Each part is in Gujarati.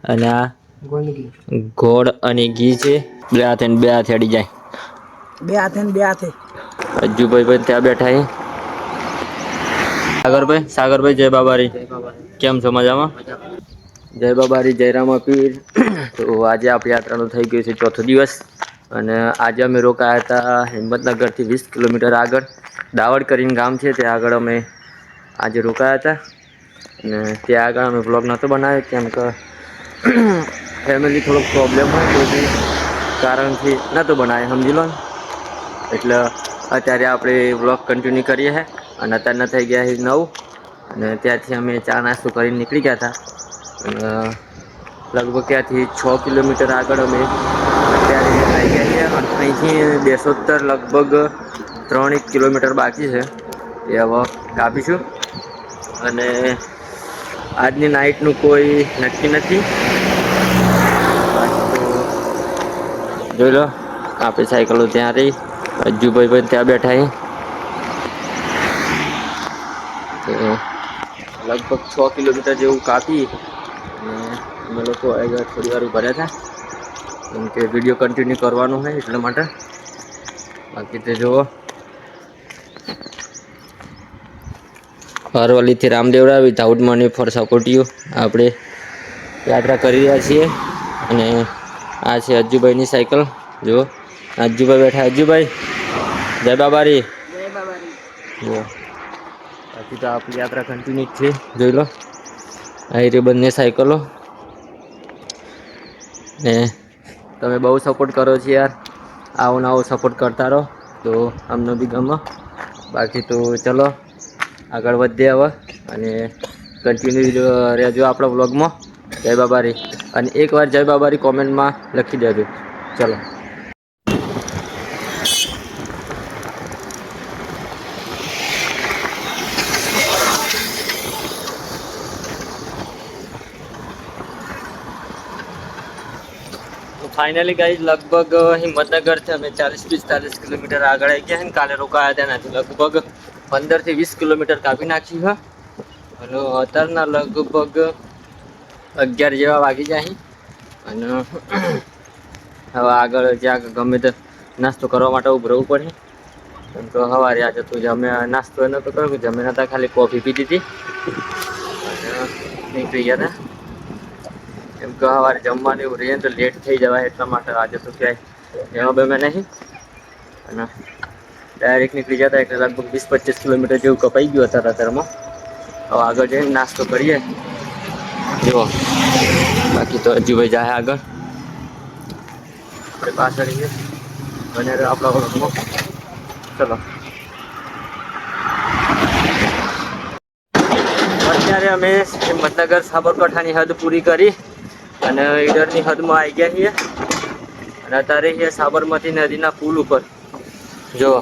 અને આ ગોળ અને ઘી છે. બે હાથે અડી જાય. બે હાથે ને બે હાથે. અજ્જુભાઈ પણ ત્યાં બેઠા છે. સાગરભાઈ જય બાબારી. કેમ છો મજામાં? જય બાબારી જય રામાપીર. તો આજે આપણી યાત્રાનું થઈ ગયું છે ચોથો દિવસ. અને આજે અમે રોકાયા હતા હિંમતનગરથી 20 કિલોમીટર આગળ. દાવડ કરીને ગામ છે ત્યાં આગળ અમે આજે રોકાયા હતા. અને ત્યાં આગળ અમે બ્લોગ નહોતો બનાવ્યો કેમ કે ફેમિલી થોડોક પ્રોબ્લેમ હોય તો બી કારણથી નહોતો બનાવ્યો સમજી લો ને. એટલે અત્યારે આપણે વ્લોગ કન્ટિન્યુ કરીએ છે અને અત્યારના થઈ ગયા છે 9. અને ત્યાંથી અમે ચા નાસ્તો કરીને નીકળી ગયા હતા. અને લગભગ ત્યાંથી 6 કિલોમીટર આગળ અમે અત્યારે આવી ગયા છીએ. અને અહીંથી 270 લગભગ 3 કિલોમીટર બાકી છે. એ હવે કાપીશું. અને આજની નાઈટનું કોઈ નક્કી નથી. બાકી તો જોઈ લો આપણી સાયકલો ત્યાં રહી. અજ્જુભાઈ પણ ત્યાં બેઠા છે. તો લગભગ 6 કિલોમીટર જેવું કાપી અને અમે લોકો થોડી વાર ઉભા રહ્યા હતા. કેમ કે વિડીયો કન્ટિન્યુ કરવાનો હોય એટલા માટે. બાકી તો જુઓ અરવલ્લીથી Ramdevra without money for support you આપણે યાત્રા કરી રહ્યા છીએ. અને આ છે અજ્જુભાઈની સાયકલ. જુઓ અજ્જુભાઈ બેઠા. અજ્જુભાઈ જય બાબારી. જય બાબારી. જુઓ બાકી તો આપણી યાત્રા કન્ટિન્યુ છે. જોઈ લો અહીં રહી બંને સાયકલો. ને તમે બહુ સપોર્ટ કરો છો યાર. આવો ને આવો સપોર્ટ કરતા રહો તો અમને બી ગમે. બાકી તો ચલો આગળ વધીએ હવે અને કન્ટિન્યુ રહેજો આપણા વ્લોગમાં. જય બાબારી. અને એકવાર જય બાબારી કોમેન્ટમાં લખી દેજો. ચલો ફાઇનલી ગાઈસ લગભગ હિંમતનગરથી અમે 40-45 કિલોમીટર આગળ આવી ગયા. કાલે રોકાયા હતા ત્યાંથી લગભગ 15 થી 20 કિલોમીટર કાપી નાખ્યું છે. અને અત્યારના લગભગ 11 જેવા વાગી જાય. અને હવે આગળ જ્યાં ગમે તે નાસ્તો કરવા માટે ઉભું રહેવું પડે. કેમ તો સવારે આજે તો જમે નાસ્તો એ નતો કર્યો. જમ્યા નતા ખાલી કોફી પીધી હતી. અને નીકળી ગયા હતા. કેમ કે સવારે જમવાનું એવું રહીએ તો લેટ થઈ જવાય એટલા માટે આજે તો ક્યાંય જવા બમ્યા નહીં. અને ડાયરેક્ટ નીકળી જતા એટલે લગભગ 20-25 કિલોમીટર જેવું કપાઈ ગયું હતા અત્યારમાં. હવે આગળ જઈને નાસ્તો કરીએ. જુઓ બાકી તો અજ્જુભાઈ જાય આગળ. આપણે પાછળ છીએ અને આપણા વ્લોગમાં ચલો. અત્યારે અમે હિંમતનગર સાબરકાંઠાની હદ પૂરી કરી અને ઈડરની હદમાં આવી ગયા છીએ. અને અત્યારે છીએ સાબરમતી નદીના પુલ ઉપર. જો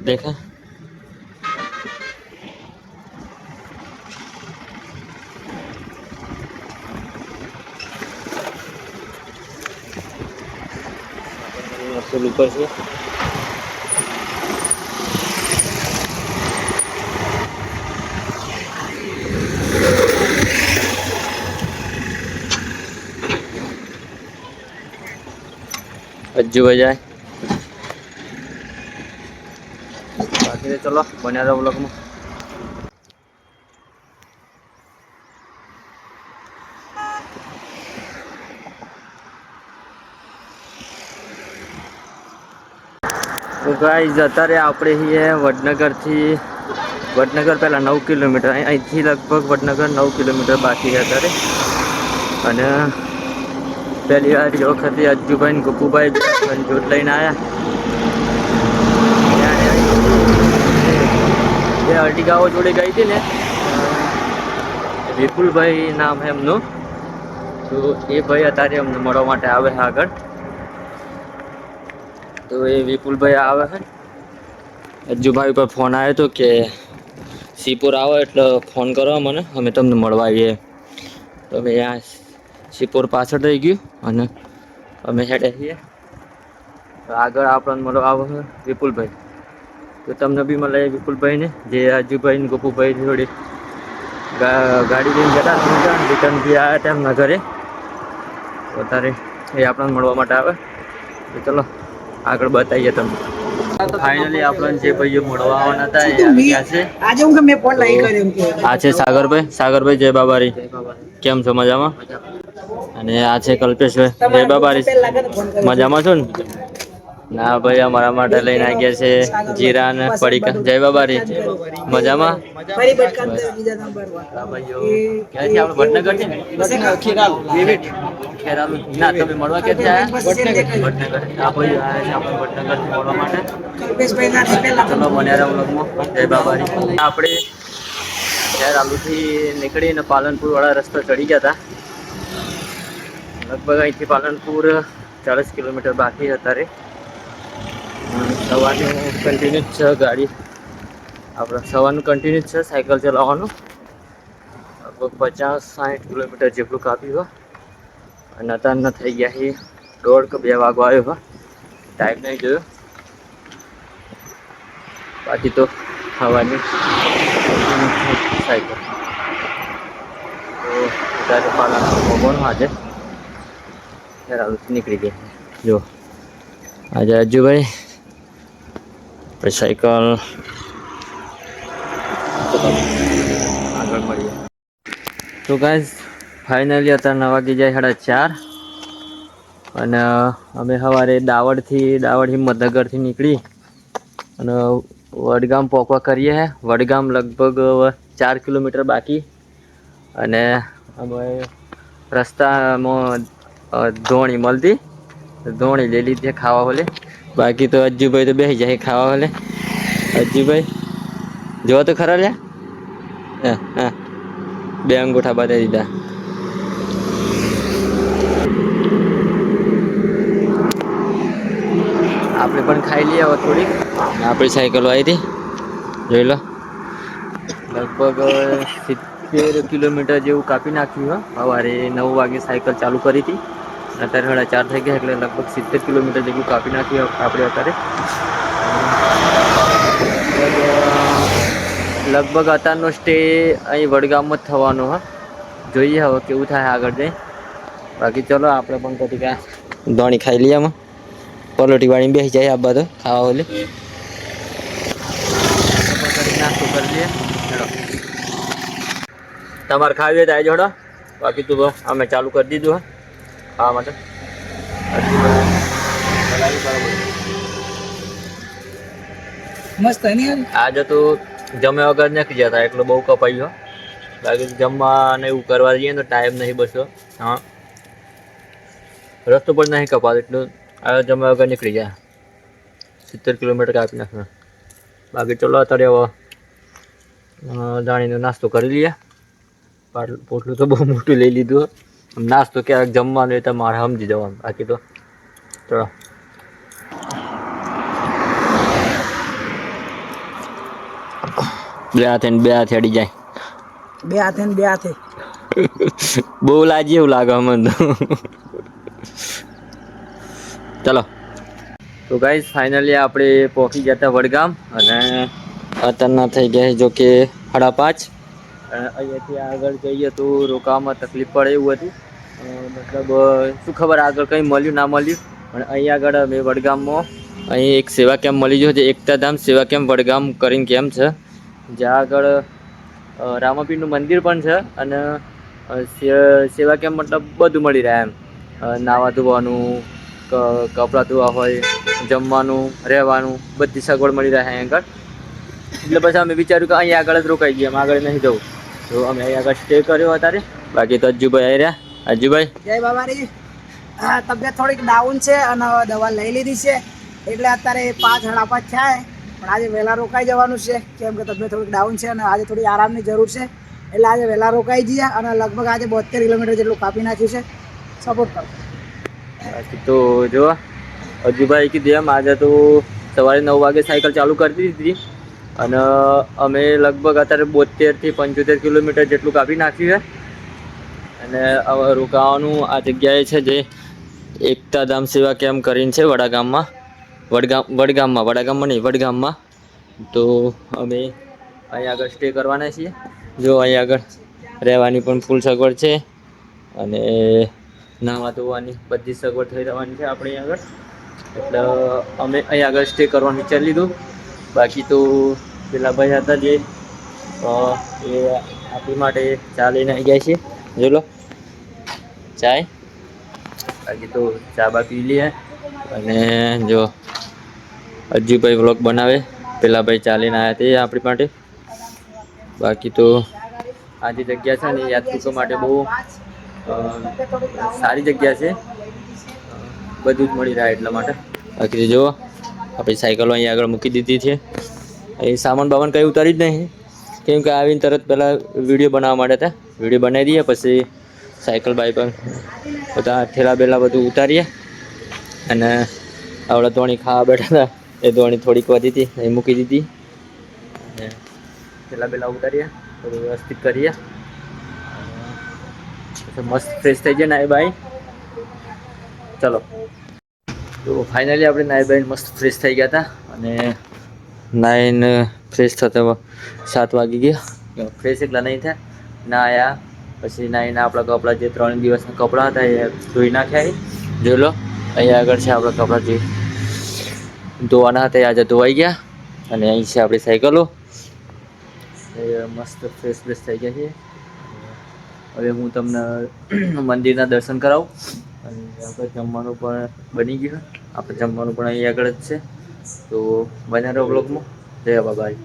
દેખા પુલ ઉપર છે. અજ્જુભાઈ જાય. બાકી ચલો બન્યા રહો વ્લોગમાં. તો ગાઈઝ અત્યારે આપણે છીએ વડનગર પહેલાં 9 કિલોમીટર. અહીંથી લગભગ વડનગર 9 કિલોમીટર બાકી છે અત્યારે. અને પહેલી વાર એ વખતે અજ્જુભાઈ ને ગોપુભાઈ જોત લઈને આવ્યા. બે અર્ટિગાઓ જોડે ગઈ હતી ને, વિપુલભાઈ નામ એમનું. તો એ ભાઈ અત્યારે અમને મળવા માટે આવે છે આગળ. તો એ વિપુલભાઈ આવે છે. અજ્જુભાઈ ઉપર ફોન આવ્યો હતો કે સીપુર આવો એટલે ફોન કરો મને, અમે તમને મળવા આવીએ. તો અમે ત્યાં સીપોર પાછળ રહી ગયું અને અમે હેડે છીએ. આગળ આપણને મળવા આવે છે વિપુલભાઈ. તો તમને બી મળે વિપુલભાઈને, જે રાજુભાઈ ને ગોપુભાઈ જોડે ગાડી લઈને જતા રિટર્ન બી આવ્યા હતા એમના ઘરે. અત્યારે એ આપણને મળવા માટે આવે તો ચલો આગળ બતાવીએ તમને. ફાઇનલી આપણને જે ભાઈઓ મળવા આવવાના હતા એ આવી ગયા છે. આજે હું કે મેં ફોન લાઈ કર્યો એમ કે આ છે સાગરભાઈ જય બાબારી. કેમ છો? મજામાં? અને આ છે કલ્પેશભાઈ જય બાબારી. મજામાં છો ને? ના ભાઈ અમારા માટે લઈને આવી ગયા છે જીરા અને પડીકા. જય બાબારી. મજામાં? ફરી બટકા બીજા નંબર હા ભાઈઓ ક્યાંથી આપણે વડનગર થી ને ખેરાલુ ના તમે મળવા ક્યાંથી આવ્યા? વડનગર. આ ભાઈ આવ્યા છે આપણે વડનગર થી મળવા માટે. કલ્પેશભાઈ ના પેલા ચલો મન્યારા વ્લોગમાં જય બાબારી. આપણે ખેરાલુથી નીકળીને પાલનપુર વાળા રસ્તો ચડી ગયા હતા. લગભગ અહીંથી પાલનપુર 40 કિલોમીટર બાકી અત્યારે. સવારનું કન્ટિન્યુ છે ગાડી, આપણે સવારનું કન્ટિન્યુ છે સાયકલ ચલાવવાનું. લગભગ 50-60 કિલોમીટર જેટલું કાપ્યું હોય અને અત્યારના થઈ ગયા છે 1:30 કે 2 વાગવા આવ્યો હોય. ટાઈમ નહીં જોયો. બાકી તો સવારની સાયકલ તો અત્યારે પાલનપુર પહોંચવાનું આજે ખેરાલુથી નીકળી ગયા. જો આજે અજુભાઈ પછી સાયકલ આગળ મળીએ. તો ગાઈઝ ફાઇનલી અત્યારે 9 વાગી જાય 4:30 અને અમે સવારે દાવડથી હિંમતનગરથી નીકળી અને વડગામ પહોંચવા કરીએ છે. વડગામ લગભગ 4 કિલોમીટર બાકી અને અમે રસ્તામાં ધોણી મળતી ધોણી લઈ લીધી ખાવા હોલે. બાકી તો અજ્જુભાઈ તો બેસી જાય ખાવા હોલે. અજ્જુભાઈ જો તો ખરા લ્યા. હા 2 અંગૂઠા બતાવી દીધા. આપણે પણ ખાઈ લઈએ હવે થોડીક. આપણી સાયકલ આવી હતી જોઈ લો. લગભગ 70 કિલોમીટર જેવું કાપી નાખ્યું. સવારે 9 વાગે સાયકલ ચાલુ કરી હતી, અત્યારે 4:30 થઈ ગયા એટલે લગભગ 70 કિલોમીટર જેવું કાપી નાખ્યું આપણે અત્યારે. લગભગ અત્યારનો સ્ટે અહીં વડગામમાં જ થવાનો હા. જોઈએ હવે કેવું થાય આગળ જઈ. બાકી ચલો આપણે પણ પછી ક્યાં ધોણી ખાઈ લઈએ. આમાં પલોટી વાળીને બેસી જાય આ બધો ખાવા ઓલે. નાસ્તો કરી લઈએ. તમારે ખાવી હોય તો આવી જોડો. બાકી તો અમે ચાલુ કરી દીધું હા ખાવા માટે. મસ્ત નહીં આજે તો જમે વગર નથી જતા એટલે બહુ કપાયું. બાકી જમવા ને એવું કરવા જઈએ તો ટાઈમ નહીં બસો. હા રસ્તો પણ નહીં કપાતો એટલું આ જમ્યા વગર નીકળી જાય. 70 કિલોમીટર કાપી નાખે. બાકી ચલો અત્યારે હવે જાણીને નાસ્તો કરી લઈએ. પોટલું તો બહુ મોટું લઈ લીધું. નાસ્તો ક્યારેક જમવાનું એ તમારે સમજી જવાનું. બાકી તો ચલો બે હાથે અડી જાય. બે હાથે બહુ લાજી એવું લાગે મને તો. ચલો તો ગાઈઝ ફાઇનલી આપણે પહોંચી જતા વડગામ અને અત્યારના થઈ ગયા જો કે 5:30. અહીંયાથી આગળ જઈએ તો રોકાવામાં તકલીફ પડે એવું હતું. મતલબ શું ખબર આગળ કંઈ મળ્યું ના મળ્યું. પણ અહીં આગળ મેં વડગામમાં અહીં એક સેવા કેમ્પ મળી ગયો છે. એકતાધામ સેવા કેમ્પ વડગામ કરીને કેમ્પ છે, જ્યાં આગળ રામાપીરનું મંદિર પણ છે અને સેવા કેમ્પ મતલબ બધું મળી રહે એમ. નાવા ધોવાનું, કપડાં ધોવા હોય, જમવાનું, રહેવાનું બધી સગવડ મળી રહે અહીં આગળ. એટલે પછી અમે વિચાર્યું કે અહીંયા આગળ જ રોકાઈ ગઈએ, આગળ નહીં જવું. તો અમે અહીં આગળ સ્ટે કર્યો અત્યારે. બાકી તો અજ્જુભાઈ આવી રહ્યા. અજ્જુભાઈ જય બાબારી. તબિયત થોડીક ડાઉન છે અને દવા લઈ લીધી છે એટલે અત્યારે 5-5:30 થયા. પણ આજે વહેલા રોકાઈ જવાનું છે કેમ કે તબિયત થોડીક ડાઉન છે અને આજે થોડી આરામની જરૂર છે એટલે આજે વહેલા રોકાઈ જઈએ અને લગભગ આજે 72 કિલોમીટર જેટલું કાપી નાખ્યું છે. સપોર્ટ કરો. બાકી તો જો અજ્જુભાઈ કીધું એમ આજે તો સવારે 9 વાગે સાયકલ ચાલુ કરી દીધી અને અમે લગભગ અત્યારે 72 થી 75 કિલોમીટર જેટલું કાપી નાખ્યું છે. અને હવે રોકાવાનું આ જગ્યાએ છે જે એકતાધામ સેવા કેમ્પ કરીને છે વડાગામમાં નહીં વડગામમાં. તો અમે અહીં આગળ સ્ટે કરવાના છીએ. જો અહીં આગળ રહેવાની પણ ફૂલ સગવડ છે અને નાહવા ધોવાની બધી સગવડ થઈ રહેવાની છે આપણે અહીં આગળ. એટલે અમે અહીં આગળ સ્ટે કરવાનું વિચારી લીધું. બાકી તો પેલા ભાઈ હતા જે એ આપણી માટે ચા લઈને આવી ગયા છે. જો લો ચાય. બાકી તો ચા બા પી લઈએ અને જો અજ્જુભાઈ વ્લોગ બનાવે. પેલા ભાઈ ચાલીને આવ્યા તે આપણી માટે. બાકી તો આ જે જગ્યા છે ને એ યાત્રિકો માટે બહુ સારી જગ્યા છે. બધું જ મળી રહે એટલા માટે. બાકી જો આપણી સાયકલો અહીં આગળ મૂકી દીધી છે. એ સામાન બામાન કંઈ ઉતારી જ નહીં, કેમ કે આવીને તરત પહેલાં વિડીયો બનાવવા માટે હતા. વિડીયો બનાવી દઈએ પછી સાયકલ બાઇકલ બધા ઠેલા બેલા બધું ઉતારીએ. અને આવડે ધોણી ખાવા બેઠા હતા એ ધોણી થોડીક વધી હતી એ મૂકી દીધી. અને ઠેલા બેલા ઉતારીએ થોડું વ્યવસ્થિત કરીએ. મસ્ત ફ્રેશ થઈ જાય ને એ ભાઈ. ચલો તો ફાઇનલી આપણે નાઈ બાઈને મસ્ત ફ્રેશ થઈ ગયા હતા અને નાઈને ફ્રેશ થતા 7 વાગી ગયા. ફ્રેશ એટલા નહીં થયા ના આવ્યા. પછી નાઈને આપણા કપડાં જે 3 દિવસના કપડાં હતા એ ધોઈ નાખ્યા. જોઈ લો અહીંયા આગળ છે આપણા કપડાં જે ધોવાના હતા એ આજે ધોવાઈ ગયા. અને અહીં છે આપણી સાયકલો. એ મસ્ત ફ્રેશ ફ્રેશ થઈ ગયા છે. હવે હું તમને મંદિરના દર્શન કરાવું. અને આપણે જમવાનું પણ બની ગયું. આપણે જમવાનું પણ અહીં આગળ જ છે. તો બન્યા રહો બ્લોગમાં. જય બાબાઈ.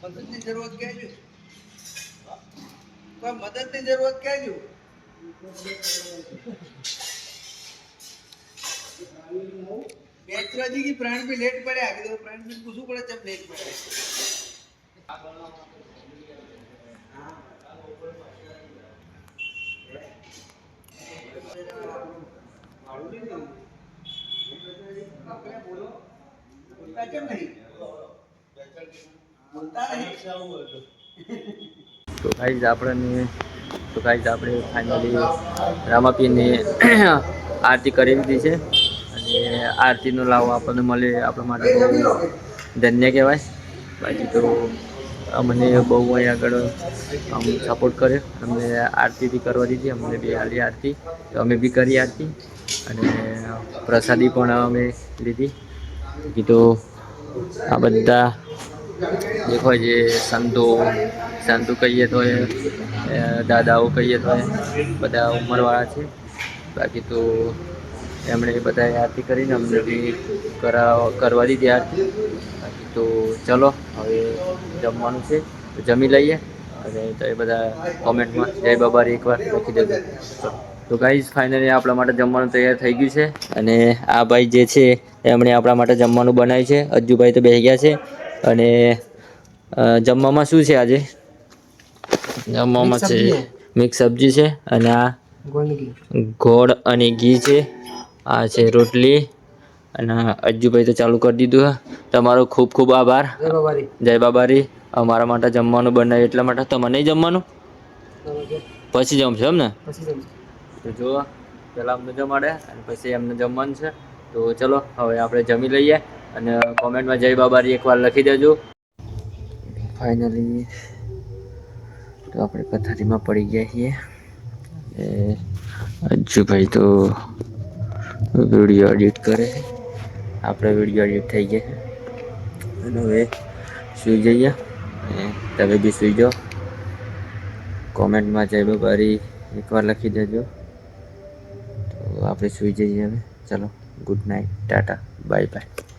મદદની જરૂરત કહેજો. કોઈ મદદની જરૂરત કહેજો. બેચરાજી की प्राण पे लेट पड़े आगे तो प्राण पे पूछू पड़े जब लेट पड़े. बोलता क्यों नहीं? बोलता नहीं. તો ગાઈઝ આપણે ફાઇનલી રામાપીરની આરતી કરી દીધી છે. અને આરતીનો લાવો આપણને મળે આપણા માટે બહુ ધન્ય કહેવાય. બાકી તો અમને બહુ અહીં આગળ સપોર્ટ કર્યો. અમને આરતીથી કરવા દીધી. અમને બી હાલી આરતી તો અમે બી કરી આરતી. અને પ્રસાદી પણ અમે લીધી. કીધું આ બધા દેખો જે સંતો કહીએ તો એ દાદાઓ કહીએ તો એ બધા ઉંમરવાળા છે. બાકી તો એમણે બધાએ આરતી કરીને અમને બી કરવા દીધી આરતી. બાકી તો ચલો હવે જમવાનું છે તો જમી લઈએ. અને તો એ બધા કોમેન્ટમાં જય બાબારી એકવાર લખી દેજો. તો ગાઈઝ ફાઇનલી આપણા માટે જમવાનું તૈયાર થઈ ગયું છે. અને આ ભાઈ જે છે એમણે આપણા માટે જમવાનું બનાવ્યું છે. અજ્જુભાઈ તો બેસી ગયા છે. અને જમવામાં શું છે આજે? જમવામાં છે મિક્સ સબ્જી છે. અને આ ગોળ અને ઘી છે. આ છે રોટલી. અને અજ્જુભાઈ તો ચાલુ કરી દીધું. તમારો ખૂબ ખૂબ આભાર. જય બાબારી. અમારા માટે જમવાનું બનાવ્યું એટલા માટે. તમારે નહીં જમવાનું? પછી જમશો એમ ને? તો જુઓ પહેલાં અમને જમાડે અને પછી એમને જમવાનું છે. તો ચલો હવે આપણે જમી લઈએ. અને કોમેન્ટમાં જય બાબારી એકવાર લખી દેજો. ફાઇનલી તો આપણે પથારીમાં પડી ગયા છીએ. અજ્જુભાઈ તો વિડીયો એડિટ કરે. આપણે વિડીયો એડિટ થઈ ગયા. અને હવે સૂઈ જઈએ. તમે બી સૂઈ જાઓ. કોમેન્ટમાં જય બાબારી એકવાર લખી દેજો. તો આપણે સૂઈ જઈએ હવે. ચલો good night, Tata, bye bye.